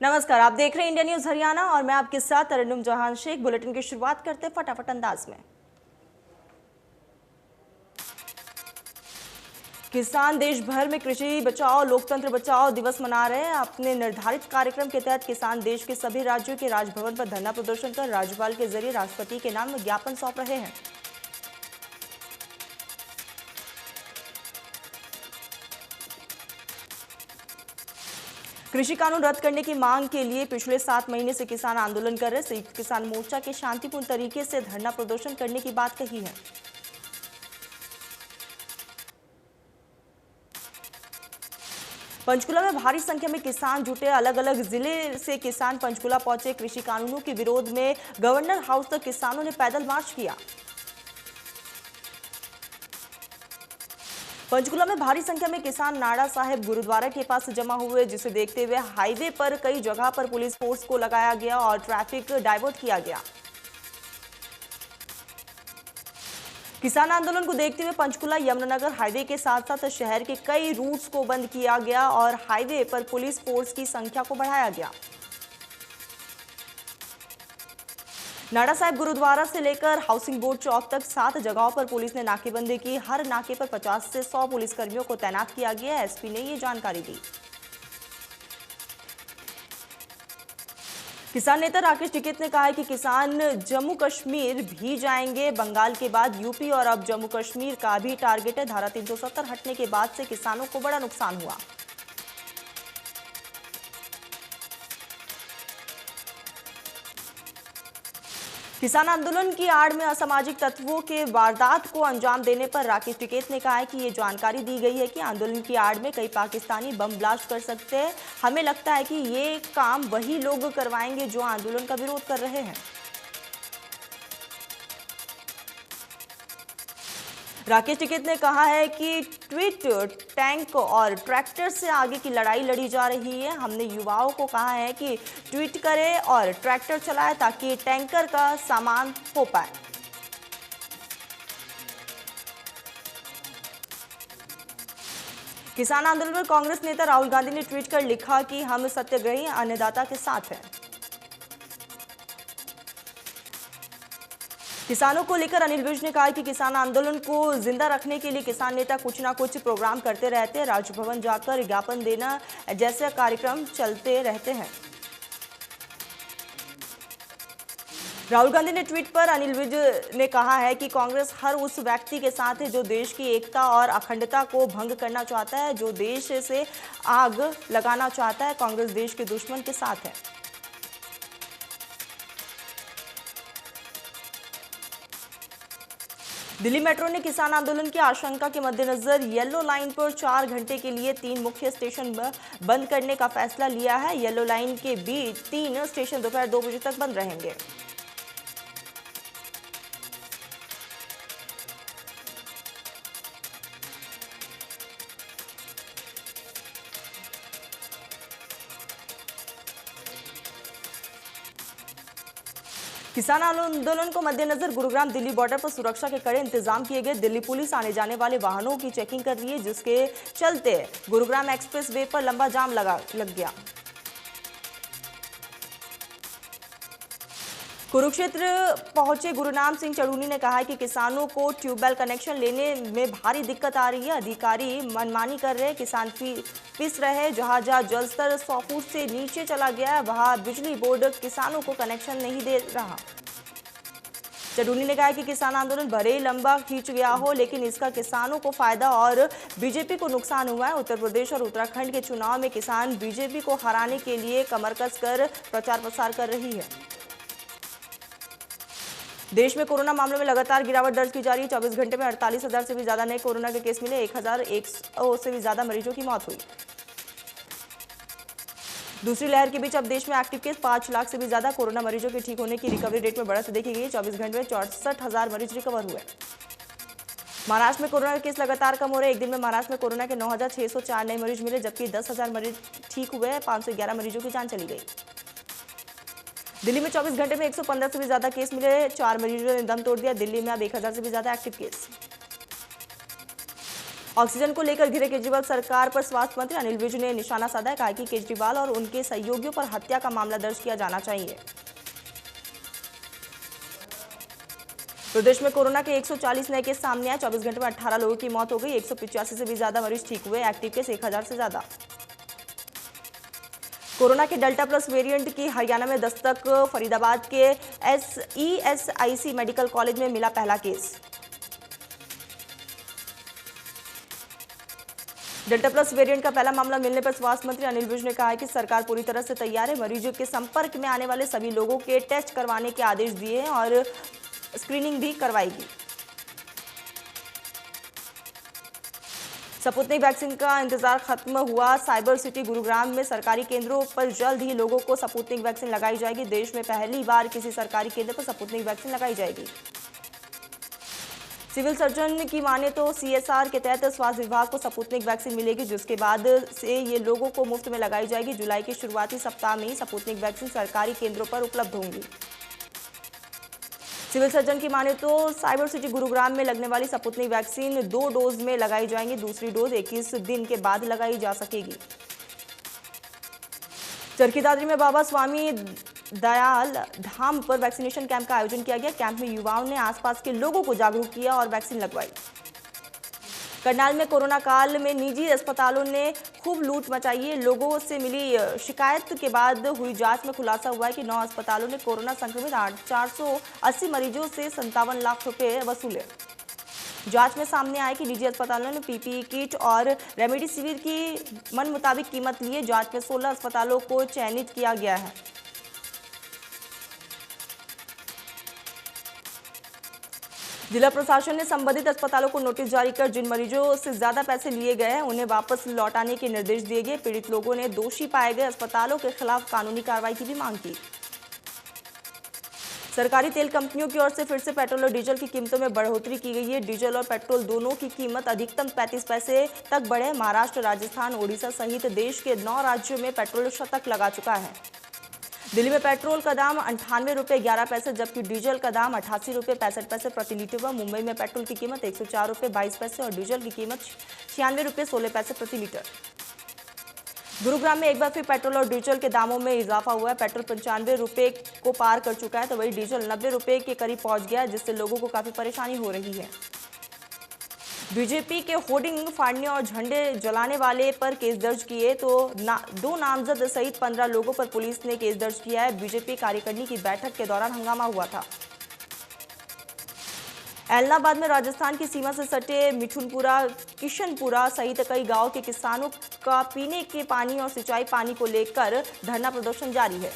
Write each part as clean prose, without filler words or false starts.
नमस्कार, आप देख रहे हैं इंडिया न्यूज हरियाणा और मैं आपके साथ तरन्नुम जहान शेख। बुलेटिन की शुरुआत करते हैं फटाफट अंदाज में। किसान देश भर में कृषि बचाओ लोकतंत्र बचाओ दिवस मना रहे हैं। अपने निर्धारित कार्यक्रम के तहत किसान देश के सभी राज्यों के राजभवन पर धरना प्रदर्शन कर राज्यपाल के जरिए राष्ट्रपति के नाम में ज्ञापन सौंप रहे हैं। कृषि कानून रद्द करने की मांग के लिए पिछले 7 महीने से किसान आंदोलन कर रहे। संयुक्त किसान मोर्चा के शांतिपूर्ण तरीके से धरना प्रदर्शन करने की बात कही है। पंचकुला में भारी संख्या में किसान जुटे। अलग अलग जिले से किसान पंचकुला पहुंचे। कृषि कानूनों के विरोध में गवर्नर हाउस तक किसानों ने पैदल मार्च किया। पंचकुला में भारी संख्या में किसान नाड़ा साहिब गुरुद्वारा के पास जमा हुए, जिसे देखते हुए हाईवे पर कई जगह पर पुलिस फोर्स को लगाया गया और ट्रैफिक डाइवर्ट किया गया। किसान आंदोलन को देखते हुए पंचकुला यमुनानगर हाईवे के साथ साथ शहर के कई रूट्स को बंद किया गया और हाईवे पर पुलिस फोर्स की संख्या को बढ़ाया गया। नाड़ा साहिब गुरुद्वारा से लेकर हाउसिंग बोर्ड चौक तक 7 जगहों पर पुलिस ने नाकेबंदी की। हर नाके पर 50 से 100 पुलिसकर्मियों को तैनात किया गया। एसपी ने ये जानकारी दी। किसान नेता राकेश टिकैत ने कहा है कि किसान जम्मू कश्मीर भी जाएंगे। बंगाल के बाद यूपी और अब जम्मू कश्मीर का भी टारगेट है। धारा 370 हटने के बाद से किसानों को बड़ा नुकसान हुआ। किसान आंदोलन की आड़ में असामाजिक तत्वों के वारदात को अंजाम देने पर राकेश टिकैत ने कहा है कि ये जानकारी दी गई है कि आंदोलन की आड़ में कई पाकिस्तानी बम ब्लास्ट कर सकते हैं। हमें लगता है कि ये काम वही लोग करवाएंगे जो आंदोलन का विरोध कर रहे हैं। राकेश टिकैत ने कहा है कि ट्वीट टैंक और ट्रैक्टर से आगे की लड़ाई लड़ी जा रही है। हमने युवाओं को कहा है कि ट्वीट करें और ट्रैक्टर चलाएं ताकि टैंकर का सामान हो पाए। किसान आंदोलन पर कांग्रेस नेता राहुल गांधी ने ट्वीट कर लिखा कि हम सत्याग्रही अन्नदाता के साथ हैं। किसानों को लेकर अनिल विज ने कहा कि किसान आंदोलन को जिंदा रखने के लिए किसान नेता कुछ ना कुछ प्रोग्राम करते रहते हैं। राजभवन जाकर ज्ञापन देना जैसे कार्यक्रम चलते रहते हैं। राहुल गांधी ने ट्वीट पर अनिल विज ने कहा है कि कांग्रेस हर उस व्यक्ति के साथ है जो देश की एकता और अखंडता को भंग करना चाहता है, जो देश से आग लगाना चाहता है। कांग्रेस देश के दुश्मन के साथ है। दिल्ली मेट्रो ने किसान आंदोलन की आशंका के मद्देनजर येलो लाइन पर 4 घंटे के लिए 3 मुख्य स्टेशन बंद करने का फैसला लिया है। येलो लाइन के बीच 3 स्टेशन दोपहर 2 बजे तक बंद रहेंगे। किसान आंदोलन को मद्देनजर गुरुग्राम दिल्ली बॉर्डर पर सुरक्षा के कड़े इंतजाम किए गए। दिल्ली पुलिस आने जाने वाले वाहनों की चेकिंग कर रही है, जिसके चलते गुरुग्राम एक्सप्रेस वे पर लंबा जाम लग गया। कुरुक्षेत्र पहुंचे गुरुनाम सिंह चढ़ूनी ने कहा है कि किसानों को ट्यूबवेल कनेक्शन लेने में भारी दिक्कत आ रही है। अधिकारी मनमानी कर रहे हैं, किसान पिस रहे हैं। जहां जल स्तर 100 फुट से नीचे चला गया है, वहां बिजली बोर्ड किसानों को कनेक्शन नहीं दे रहा। चढ़ूनी ने कहा कि किसान आंदोलन भले ही लंबा खींच गया हो, लेकिन इसका किसानों को फायदा और बीजेपी को नुकसान हुआ है। उत्तर प्रदेश और उत्तराखंड के चुनाव में किसान बीजेपी को हराने के लिए कमर कस कर प्रचार प्रसार कर रही है। देश में कोरोना मामलों में लगातार गिरावट दर्ज की जा रही है। 24 घंटे में 48,000 से भी ज्यादा नए कोरोना के केस मिले। 1,100 से भी ज्यादा मरीजों की मौत हुई। दूसरी लहर के बीच अब देश में एक्टिव केस 5 लाख से भी ज्यादा। कोरोना मरीजों के ठीक होने की रिकवरी रेट में बढ़त देखी गई। 24 घंटे में 64,000 मरीज रिकवर हुए। महाराष्ट्र में कोरोना के केस लगातार कम हो रहे हैं। एक दिन में महाराष्ट्र में कोरोना के 9,604 नए मरीज मिले, जबकि 10,000 मरीज ठीक हुए। 511 मरीजों की जान चली गई। दिल्ली में 24 घंटे में 115 से भी ज्यादा केस मिले। 4 मरीजों ने दम तोड़ दिया। दिल्ली में अब 1,000 से भी ज्यादा एक्टिव केस। ऑक्सीजन को लेकर घिरे केजरीवाल सरकार पर स्वास्थ्य मंत्री अनिल विज ने निशाना साधा है। कहा कि केजरीवाल और उनके सहयोगियों पर हत्या का मामला दर्ज किया जाना चाहिए। प्रदेश में कोरोना के 140 नए केस सामने आए। 24 घंटे में 18 लोगों की मौत हो गई। 185 से भी ज्यादा मरीज ठीक हुए। एक्टिव केस 1000 से ज्यादा। कोरोना के डेल्टा प्लस वेरिएंट की हरियाणा में दस्तक। फरीदाबाद के ESIC मेडिकल कॉलेज में मिला पहला केस। डेल्टा प्लस वेरिएंट का पहला मामला मिलने पर स्वास्थ्य मंत्री अनिल विज ने कहा है कि सरकार पूरी तरह से तैयार है। मरीजों के संपर्क में आने वाले सभी लोगों के टेस्ट करवाने के आदेश दिए हैं और स्क्रीनिंग भी करवाएगी। स्पुतनिक वैक्सीन का इंतजार खत्म हुआ। साइबर सिटी गुरुग्राम में सरकारी केंद्रों पर जल्द ही लोगों को स्पुतनिक वैक्सीन लगाई जाएगी। देश में पहली बार किसी सरकारी केंद्र पर स्पुतनिक वैक्सीन लगाई जाएगी। सिविल सर्जन की माने तो CSR के तहत स्वास्थ्य विभाग को स्पुतनिक वैक्सीन मिलेगी, जिसके बाद से ये लोगों को मुफ्त में लगाई जाएगी। जुलाई के शुरुआती सप्ताह में ही स्पुतनिक वैक्सीन सरकारी केंद्रों पर उपलब्ध होंगी। सिविल सर्जन की माने तो साइबर सिटी गुरुग्राम में लगने वाली स्पुतनिक वैक्सीन 2 डोज में लगाई जाएंगी। दूसरी डोज 21 दिन के बाद लगाई जा सकेगी। चरखी दादरी में बाबा स्वामी दयाल धाम पर वैक्सीनेशन कैंप का आयोजन किया गया। कैंप में युवाओं ने आसपास के लोगों को जागरूक किया और वैक्सीन लगवाई। करनाल में कोरोना काल में निजी अस्पतालों ने खूब लूट मचाई है। लोगों से मिली शिकायत के बाद हुई जांच में खुलासा हुआ है कि 9 अस्पतालों ने कोरोना संक्रमित 480 मरीजों से 57 लाख रुपए वसूले। जांच में सामने आया कि निजी अस्पतालों ने PPE किट और रेमडेसिविर की मन मुताबिक कीमत ली है। जांच में 16 अस्पतालों को चयनित किया गया है। जिला प्रशासन ने संबंधित अस्पतालों को नोटिस जारी कर जिन मरीजों से ज्यादा पैसे लिए गए हैं उन्हें वापस लौटाने के निर्देश दिए गए। पीड़ित लोगों ने दोषी पाए गए अस्पतालों के खिलाफ कानूनी कार्रवाई की भी मांग की। सरकारी तेल कंपनियों की ओर से फिर से पेट्रोल और डीजल की कीमतों में बढ़ोतरी की गई है। डीजल और पेट्रोल दोनों की कीमत अधिकतम 35 पैसे तक बढ़े। महाराष्ट्र, राजस्थान, ओडिशा सहित देश के 9 राज्यों में पेट्रोल शतक लगा चुका है। दिल्ली में पेट्रोल का दाम 98 रुपये 11 पैसे जबकि डीजल का दाम 88 रुपये 65 पैसे प्रति लीटर हुआ। मुंबई में पेट्रोल की कीमत 104 रुपये 22 पैसे और डीजल की कीमत 96 रुपये 16 पैसे प्रति लीटर। गुरुग्राम में एक बार फिर पेट्रोल और डीजल के दामों में इजाफा हुआ है। पेट्रोल 95 रुपये को पार कर चुका है तो वही डीजल 90 रुपये के करीब पहुंच गया है, जिससे लोगों को काफी परेशानी हो रही है। बीजेपी के होर्डिंग फाड़ने और झंडे जलाने वाले पर केस दर्ज किए तो 2 नामजद सहित 15 लोगों पर पुलिस ने केस दर्ज किया है। बीजेपी कार्यकारिणी की बैठक के दौरान हंगामा हुआ था। ऐलनाबाद में राजस्थान की सीमा से सटे मिठुनपुरा, किशनपुरा सहित कई गांव के किसानों का पीने के पानी और सिंचाई पानी को लेकर धरना प्रदर्शन जारी है।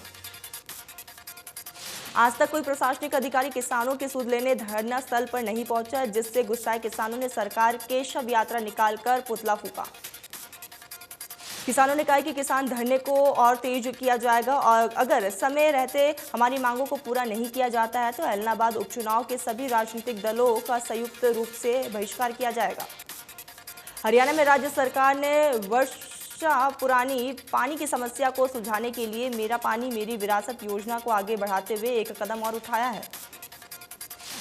आज तक कोई प्रशासनिक अधिकारी किसानों की सुध लेने धरना स्थल पर नहीं पहुंचा, जिससे गुस्साए किसानों ने सरकार के शव यात्रा निकालकर पुतला फूंका। किसानों ने कहा कि किसान धरने को और तेज किया जाएगा और अगर समय रहते हमारी मांगों को पूरा नहीं किया जाता है तो ऐलनाबाद उपचुनाव के सभी राजनीतिक दलों का संयुक्त रूप से बहिष्कार किया जाएगा। हरियाणा में राज्य सरकार ने वर्षों पुरानी पानी की समस्या को सुलझाने के लिए मेरा पानी मेरी विरासत योजना को आगे बढ़ाते हुए एक कदम और उठाया है।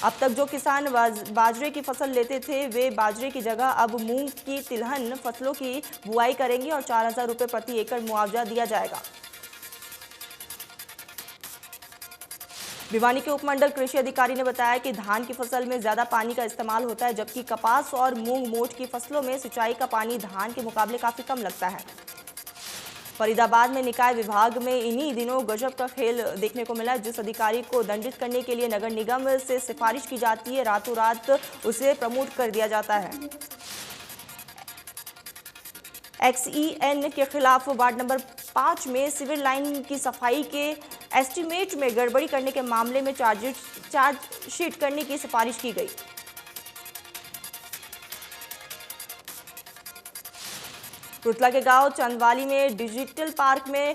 अब तक जो किसान बाजरे की फसल लेते थे वे बाजरे की जगह अब मूंग की तिलहन फसलों की बुआई करेंगे और 4000 रुपये प्रति एकड़ मुआवजा दिया जाएगा। भिवानी के उपमंडल कृषि अधिकारी ने बताया कि धान की फसल में ज्यादा पानी का इस्तेमाल होता है, जबकि कपास और मूंग मोठ की फसलों में सिंचाई का पानी धान के मुकाबले काफी कम लगता है। फरीदाबाद में निकाय विभाग में इन्हीं दिनों गजब का खेल देखने को मिला। जिस अधिकारी को दंडित करने के लिए नगर निगम से सिफारिश की जाती है, रातों रात उसे प्रमोट कर दिया जाता है। XEN के खिलाफ वार्ड नंबर 5 में सिविल लाइन की सफाई के एस्टीमेट में गड़बड़ी करने के मामले में चार्जशीट करने की सिफारिश की गई। रुतला के गांव चंदवाली में डिजिटल पार्क में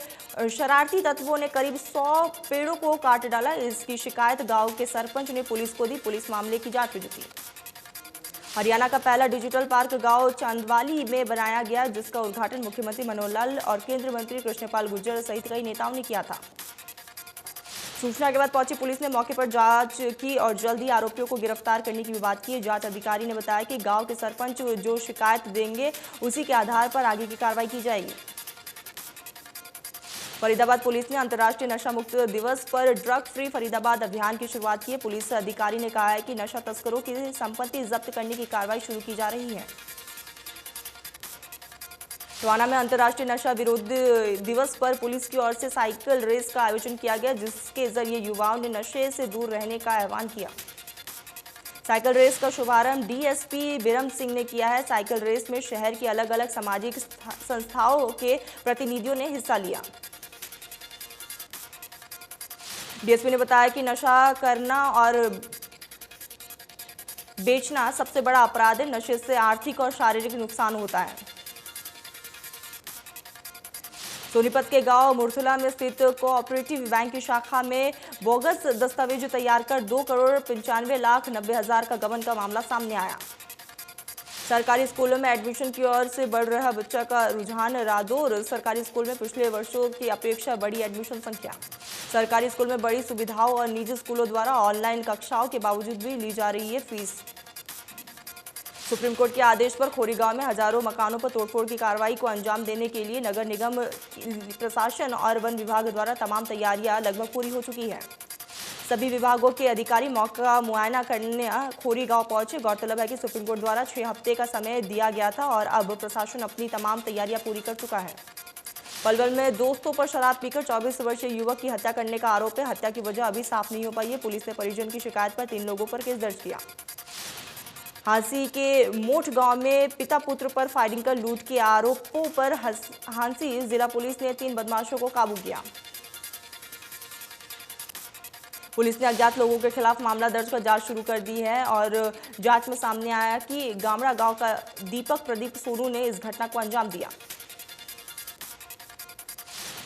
शरारती तत्वों ने करीब 100 पेड़ों को काट डाला। इसकी शिकायत गांव के सरपंच ने पुलिस को दी। पुलिस मामले की जांच में जुटी। हरियाणा का पहला डिजिटल पार्क गांव चंदवाली में बनाया गया, जिसका उद्घाटन मुख्यमंत्री मनोहर लाल और केंद्रीय मंत्री कृष्णपाल गुर्जर सहित कई नेताओं ने किया था। सूचना के बाद पहुंची पुलिस ने मौके पर जांच की और जल्द ही आरोपियों को गिरफ्तार करने की भी बात की। जांच अधिकारी ने बताया कि गांव के सरपंच जो शिकायत देंगे उसी के आधार पर आगे की कार्रवाई की जाएगी। फरीदाबाद पुलिस ने अंतर्राष्ट्रीय नशा मुक्त दिवस पर ड्रग फ्री फरीदाबाद अभियान की शुरुआत की है। पुलिस अधिकारी ने कहा है कि नशा तस्करों की संपत्ति जब्त करने की कार्रवाई शुरू की जा रही है। टोहाना में अंतर्राष्ट्रीय नशा विरोध दिवस पर पुलिस की ओर से साइकिल रेस का आयोजन किया गया, जिसके जरिए युवाओं ने नशे से दूर रहने का आह्वान किया। साइकिल रेस का शुभारंभ डीएसपी बिरम सिंह ने किया है। साइकिल रेस में शहर की अलग अलग सामाजिक संस्थाओं के प्रतिनिधियों ने हिस्सा लिया। डीएसपी ने बताया कि नशा करना और बेचना सबसे बड़ा अपराध है। नशे से आर्थिक और शारीरिक नुकसान होता है। सोनीपत के गांव मुरथुला में स्थित कोऑपरेटिव बैंक की शाखा में बोगस दस्तावेज तैयार कर 2,95,90,000 का गबन का मामला सामने आया। सरकारी स्कूलों में एडमिशन की ओर से बढ़ रहा बच्चा का रुझान। रादौर सरकारी स्कूल में पिछले वर्षों की अपेक्षा बढ़ी एडमिशन संख्या। सरकारी स्कूल में बड़ी सुविधाओं और निजी स्कूलों द्वारा ऑनलाइन कक्षाओं के बावजूद भी ली जा रही है फीस। सुप्रीम कोर्ट के आदेश पर खोरीगांव में हजारों मकानों पर तोड़फोड़ की कार्रवाई को अंजाम देने के लिए नगर निगम प्रशासन और वन विभाग द्वारा तमाम तैयारियां लगभग पूरी हो चुकी है। सभी विभागों के अधिकारी मौका मुआयना करने खोरीगांव पहुंचे। गौरतलब है कि सुप्रीम कोर्ट द्वारा 6 हफ्ते का समय दिया गया था और अब प्रशासन अपनी तमाम तैयारियां पूरी कर चुका है। पलवल में दोस्तों पर शराब पीकर 24 वर्षीय युवक की हत्या करने का आरोप है। हत्या की वजह अभी साफ नहीं हो पाई है। पुलिस ने परिजन की शिकायत पर 3 लोगों पर केस दर्ज किया। हांसी के मोठ गांव में पिता पुत्र पर फायरिंग कर लूट के आरोपों पर हांसी जिला पुलिस ने 3 बदमाशों को काबू किया। पुलिस ने अज्ञात लोगों के खिलाफ मामला दर्ज कर जांच शुरू कर दी है और जांच में सामने आया कि गामड़ा गांव का दीपक प्रदीप सोनू ने इस घटना को अंजाम दिया।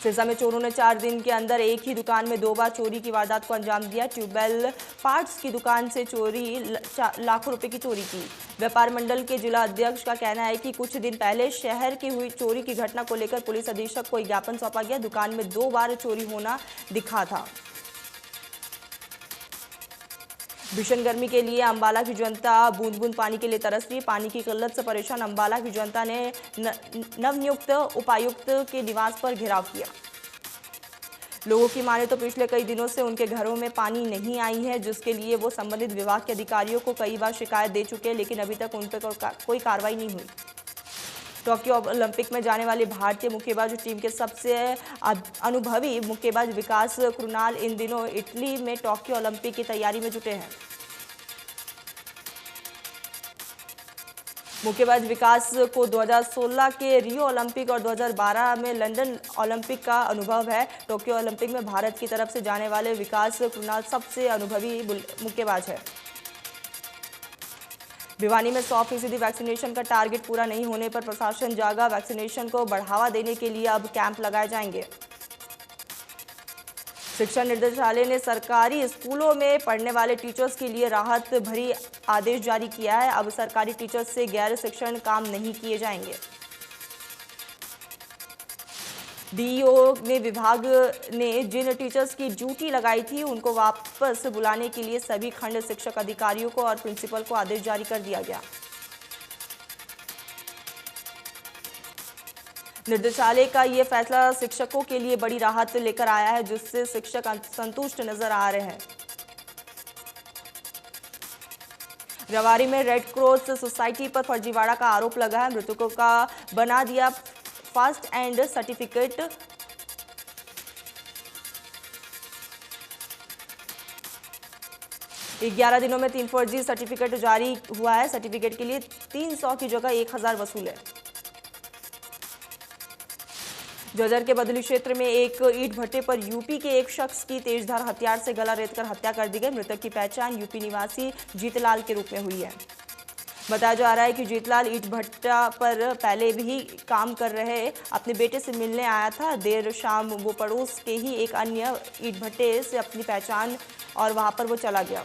सिरसा में चोरों ने 4 दिन के अंदर एक ही दुकान में 2 बार चोरी की वारदात को अंजाम दिया। ट्यूबवेल पार्ट्स की दुकान से लाखों रुपए की चोरी की। व्यापार मंडल के जिला अध्यक्ष का कहना है कि कुछ दिन पहले शहर की हुई चोरी की घटना को लेकर पुलिस अधीक्षक को ज्ञापन सौंपा गया। दुकान में 2 बार चोरी होना दिखा था। भीषण गर्मी के लिए अंबाला की जनता बूंद बूंद पानी के लिए तरस रही। पानी की किल्लत से परेशान अंबाला की जनता ने नवनियुक्त उपायुक्त के निवास पर घेराव किया। लोगों की माने तो पिछले कई दिनों से उनके घरों में पानी नहीं आई है, जिसके लिए वो संबंधित विभाग के अधिकारियों को कई बार शिकायत दे चुके हैं, लेकिन अभी तक उन पर कोई कार्रवाई नहीं हुई। टोक्यो ओलंपिक में जाने वाली भारतीय मुक्केबाज टीम के सबसे अनुभवी मुक्केबाज विकास कृणाल इन दिनों इटली में टोक्यो ओलंपिक की तैयारी में जुटे हैं। मुक्केबाज विकास को 2016 के रियो ओलंपिक और 2012 में लंदन ओलंपिक का अनुभव है। टोक्यो ओलंपिक में भारत की तरफ से जाने वाले विकास कृणाल सबसे अनुभवी मुक्केबाज है। भिवानी में 100% वैक्सीनेशन का टारगेट पूरा नहीं होने पर प्रशासन जागा। वैक्सीनेशन को बढ़ावा देने के लिए अब कैंप लगाए जाएंगे। शिक्षा निदेशालय ने सरकारी स्कूलों में पढ़ने वाले टीचर्स के लिए राहत भरी आदेश जारी किया है। अब सरकारी टीचर्स से गैर शिक्षण काम नहीं किए जाएंगे। डीईओ ने विभाग ने जिन टीचर्स की ड्यूटी लगाई थी उनको वापस बुलाने के लिए सभी खंड शिक्षक अधिकारियों को और प्रिंसिपल को आदेश जारी कर दिया गया। निदेशालय का ये फैसला शिक्षकों के लिए बड़ी राहत लेकर आया है, जिससे शिक्षक संतुष्ट नजर आ रहे हैं। रवारी में रेड क्रॉस सोसाइटी पर फर्जीवाड़ा का आरोप लगा है। मृतकों का बना दिया फास्ट एंड सर्टिफिकेट। एक 11 दिनों में 3 फर्जी सर्टिफिकेट जारी हुआ है। सर्टिफिकेट के लिए 300 की जगह 1000 वसूल है। जजर के बदली क्षेत्र में एक ईंट भट्टे पर यूपी के एक शख्स की तेजधार हथियार से गला रेतकर हत्या कर दी गई। मृतक की पहचान यूपी निवासी जीतलाल के रूप में हुई है। बताया जा रहा है कि जीतलाल ईंट भट्टा पर पहले भी काम कर रहे अपने बेटे से मिलने आया था। देर शाम वो पड़ोस के ही एक अन्य ईंट भट्टे से अपनी पहचान और वहां पर वो चला गया।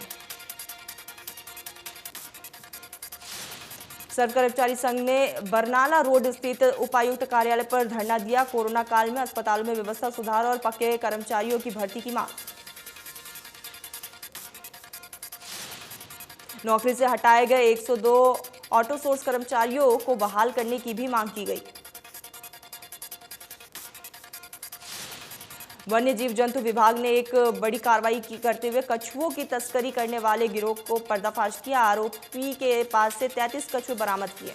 सर्व कर्मचारी संघ ने बरनाला रोड स्थित उपायुक्त कार्यालय पर धरना दिया। कोरोना काल में अस्पतालों में व्यवस्था सुधार और पक्के कर्मचारियों की भर्ती की मांग। नौकरी से हटाए गए 102 ऑटो सोर्स कर्मचारियों को बहाल करने की भी मांग की गई। वन्य जीव जंतु विभाग ने एक बड़ी कार्रवाई करते हुए कछुओं की तस्करी करने वाले गिरोह को पर्दाफाश किया। आरोपी के पास से 33 कछुए बरामद किए।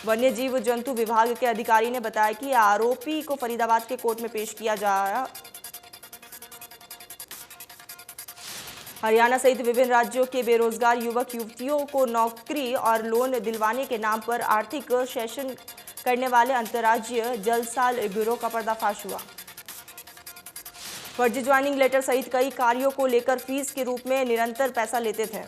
वन्य जीव जंतु विभाग के अधिकारी ने बताया कि आरोपी को फरीदाबाद के कोर्ट में पेश किया जाएगा। हरियाणा सहित विभिन्न राज्यों के बेरोजगार युवक युवतियों को नौकरी और लोन दिलवाने के नाम पर आर्थिक शोषण करने वाले अंतर्राज्यीय जलसाल गिरोह का पर्दाफाश हुआ। फर्जी ज्वाइनिंग लेटर सहित कई कार्यों को लेकर फीस के रूप में निरंतर पैसा लेते थे।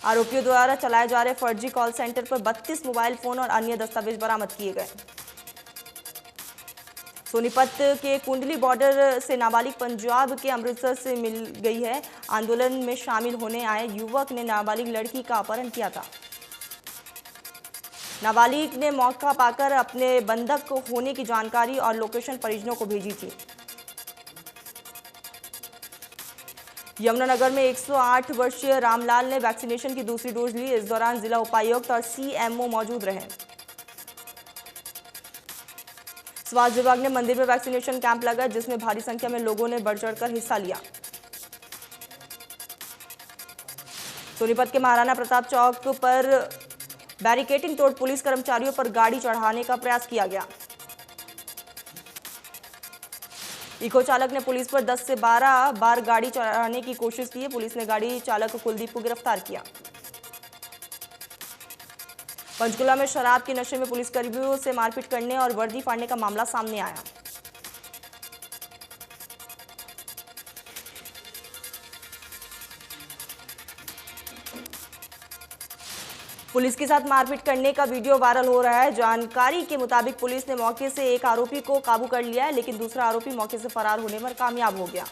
आरोपियों द्वारा चलाए जा रहे फर्जी कॉल सेंटर पर 32 मोबाइल फोन और अन्य दस्तावेज बरामद किए गए। सोनीपत के कुंडली बॉर्डर से नाबालिग पंजाब के अमृतसर से मिल गई है। आंदोलन में शामिल होने आए युवक ने नाबालिग लड़की का अपहरण किया था। नाबालिग ने मौका पाकर अपने बंधक होने की जानकारी और लोकेशन परिजनों को भेजी थी। यमुनानगर में 108 वर्षीय रामलाल ने वैक्सीनेशन की दूसरी डोज ली। इस दौरान जिला उपायुक्त और सीएमओ मौजूद रहे। स्वास्थ्य विभाग ने मंदिर में वैक्सीनेशन कैंप लगाया, जिसमें भारी संख्या में लोगों ने बढ़ चढ़कर हिस्सा लिया। सोनीपत के महाराणा प्रताप चौक पर बैरिकेडिंग तोड़ पुलिस कर्मचारियों पर गाड़ी चढ़ाने का प्रयास किया गया। इको चालक ने पुलिस पर 10 से 12 बार गाड़ी चढ़ाने की कोशिश की। पुलिस ने गाड़ी चालक कुलदीप को गिरफ्तार किया। पंचकुला में शराब के नशे में पुलिसकर्मियों से मारपीट करने और वर्दी फाड़ने का मामला सामने आया। पुलिस के साथ मारपीट करने का वीडियो वायरल हो रहा है। जानकारी के मुताबिक पुलिस ने मौके से एक आरोपी को काबू कर लिया है, लेकिन दूसरा आरोपी मौके से फरार होने में कामयाब हो गया।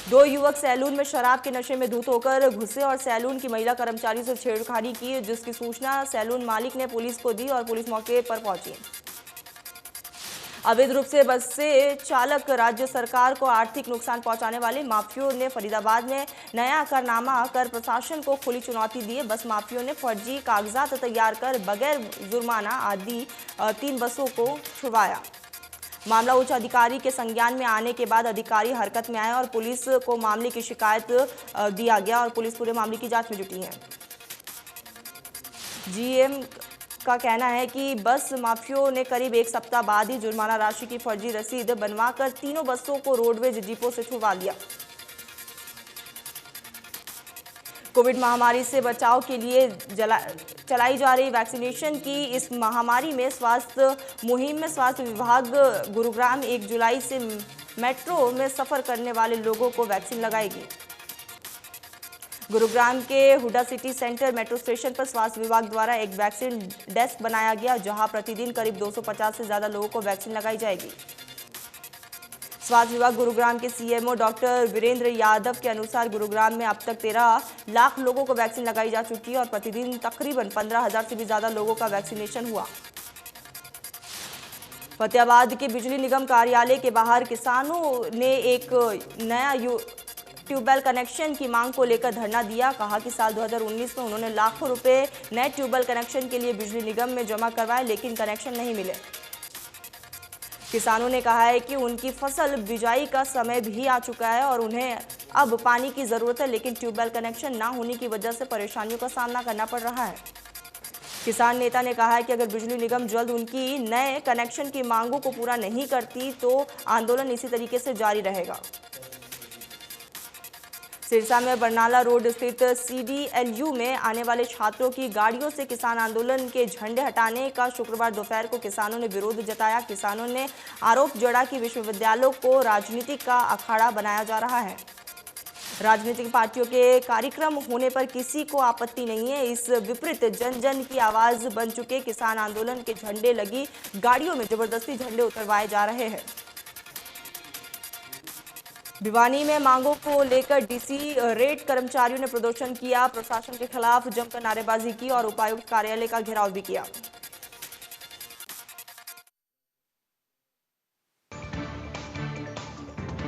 2 युवक सैलून में शराब के नशे में धुत होकर घुसे और सैलून की महिला कर्मचारी से छेड़खानी की, जिसकी सूचना सैलून मालिक ने पुलिस को दी और पुलिस मौके पर पहुंची। अवैध रूप से बस से चालक राज्य सरकार को आर्थिक नुकसान पहुंचाने वाले माफियों ने फरीदाबाद में नया करनामा कर प्रशासन को खुली चुनौती दी। बस माफियों ने फर्जी कागजात तैयार कर बगैर जुर्माना आदि 3 बसों को छुड़वाया। मामला उच्च अधिकारी के संज्ञान में आने के बाद अधिकारी हरकत में आए और पुलिस को मामले की शिकायत दिया गया और पुलिस पूरे मामले की जांच में जुटी है। जीएम का कहना है कि बस माफियों ने करीब 1 सप्ताह बाद ही जुर्माना राशि की फर्जी रसीद बनवाकर तीनों बसों को रोडवेज डिपो से छुड़वा लिया। कोविड महामारी से बचाव के लिए चलाई जा रही वैक्सीनेशन की इस महामारी में स्वास्थ्य मुहिम में स्वास्थ्य विभाग गुरुग्राम 1 जुलाई से मेट्रो में सफर करने वाले लोगों को वैक्सीन लगाएगी। गुरुग्राम के Huda city centre metro station पर स्वास्थ्य विभाग द्वारा एक वैक्सीन डेस्क बनाया गया, जहां प्रतिदिन करीब 250 से ज्यादा लोगों को वैक्सीन लगाई जाएगी। स्वास्थ्य विभाग गुरुग्राम के सीएमओ डॉक्टर वीरेंद्र यादव के अनुसार गुरुग्राम में अब तक 13 लाख लोगों को वैक्सीन लगाई जा चुकी है और प्रतिदिन तकरीबन 15,000 से भी ज्यादा लोगों का वैक्सीनेशन हुआ। फतेहाबाद के बिजली निगम कार्यालय के बाहर किसानों ने एक नया ट्यूबवेल कनेक्शन की मांग को लेकर धरना दिया। कहा कि साल 2019 में उन्होंने लाखों रुपए नए ट्यूबवेल कनेक्शन के लिए बिजली निगम में जमा करवाए, लेकिन कनेक्शन नहीं मिले। किसानों ने कहा है कि उनकी फसल बिजाई का समय भी आ चुका है और उन्हें अब पानी की जरूरत है, लेकिन ट्यूबवेल कनेक्शन ना होने की वजह से परेशानियों का सामना करना पड़ रहा है। किसान नेता ने कहा है कि अगर बिजली निगम जल्द उनकी नए कनेक्शन की मांगों को पूरा नहीं करती तो आंदोलन इसी तरीके से जारी रहेगा। सिरसा में बरनाला रोड स्थित CDLU में आने वाले छात्रों की गाड़ियों से किसान आंदोलन के झंडे हटाने का शुक्रवार दोपहर को किसानों ने विरोध जताया। किसानों ने आरोप जड़ा कि विश्वविद्यालयों को राजनीति का अखाड़ा बनाया जा रहा है। राजनीतिक पार्टियों के कार्यक्रम होने पर किसी को आपत्ति नहीं है। इस विपरीत जन जन की आवाज बन चुके किसान आंदोलन के झंडे लगी गाड़ियों में जबरदस्ती झंडे उतरवाए जा रहे हैं। भिवानी में मांगों को लेकर डीसी रेड कर्मचारियों ने प्रदर्शन किया, प्रशासन के खिलाफ जमकर नारेबाजी की और उपायुक्त कार्यालय का घेराव भी किया।